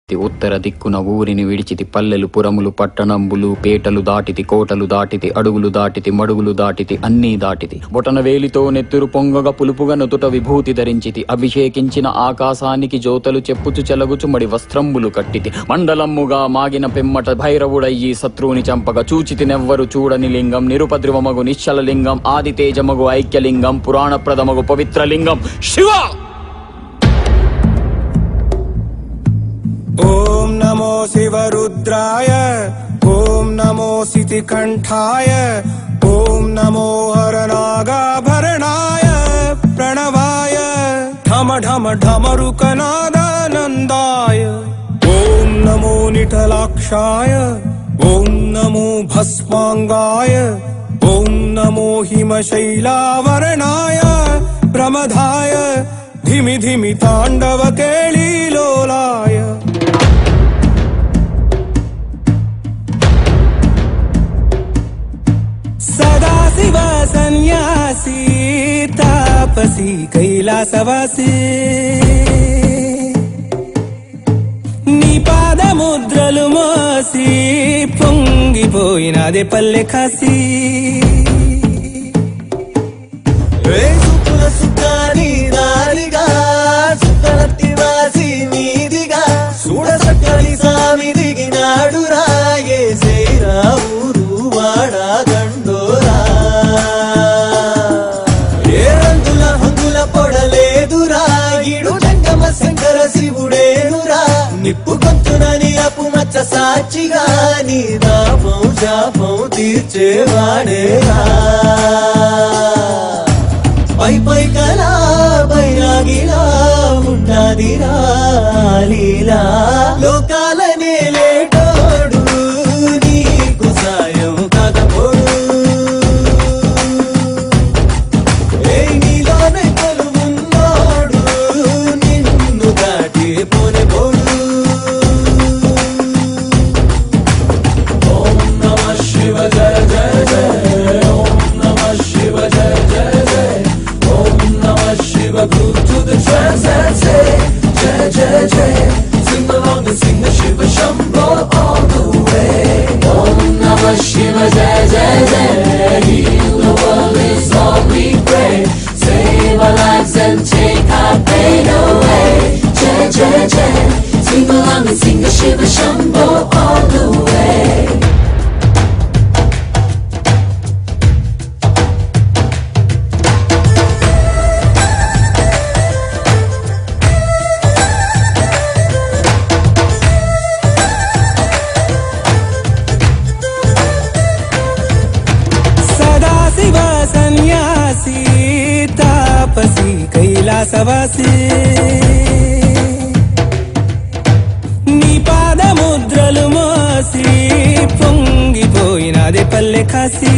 ఉత్తర దిక్కున ఊరిని విడిచితి పల్లెలు పురములు పట్టణంబులు పేటలు దాటితి కోటలు దాటితి అడుగులు దాటితి మడుగులు దాటితి అన్నీ దాటితి బొటన వేలితో నెత్తురు పొంగగా పులుపుగా నుదుట విభూతి ధరించితి అభిషేకించిన ఆకాశానికి జ్యోతలు చెప్పుచు చెలగుచు మడి వస్త్రంబులు కట్టితి మండలమ్ముగా మాగిన పెమ్మట భైరవుడయ్యి శత్రువుని చంపగా చూచితి నెవ్వరు చూడని లింగం నిరుపద్రవమగు నిశ్చల లింగం ఆదితేజమగు ఐక్యలింగం పురాణప్రదమగు పవిత్రలింగం శివ. ओम नमो शिवरुद्राय ओम नमो सितिकंठाय ओम नमो हरनागाभरणाय प्रणवाय ढम ढम ढमरुकनादानन्दाय ओम नमो निटलाक्षाय ओम नमो भस्मांगाय ओम नमो हिमशैलावरणाय प्रमदाय धिमि धिमि तांडव केळीलोलाय सदाशिव सन्यासी तापसी कैलासवासी नी पादमुद्रलु मोसी పొంగిపోయినదే పల్లె కాసి సుఖాని దారిగా సుఖరత్తివాసి నీదిగా చూడసక్కని సామి దిగినాడు రాగే శ్రీరాముడు వాడా గండోరా ఏ రంగుల హంగుల పొడలేదురా ఈడు జంగమ శంకర శివుడేనురా నిప్పు గొంతునని అపు మచ్చ సాక్షిగా నీ దాపం శాపం తీర్చేవాడేరా పై పై కలా బైరాగిలా ఉంటాదిరా లీలా లోకాలనే లేటోడు నీకు సాయం కాకపోడు ఏ నీలోనే కొలువున్నోడు నిన్ను దాటి పోనే పోడు. ఓం నమః శివ జయ జయ జయ ఓం నమః శివ జయ జయ జయ Shiva, groove to the trance and say Jai Jai Jai. Sing along and sing the Shiva Shambho all the way. Om Namah Shiva Jai Jai Jai. Heal the world is all we pray. Save our lives and take our pain away. Jai Jai Jai. Sing along and sing the Shiva Shambho all the way. Taapsee कैलासवासी नी पादमुद्रलु मोसी పొంగిపోయినదే పల్లె కాసి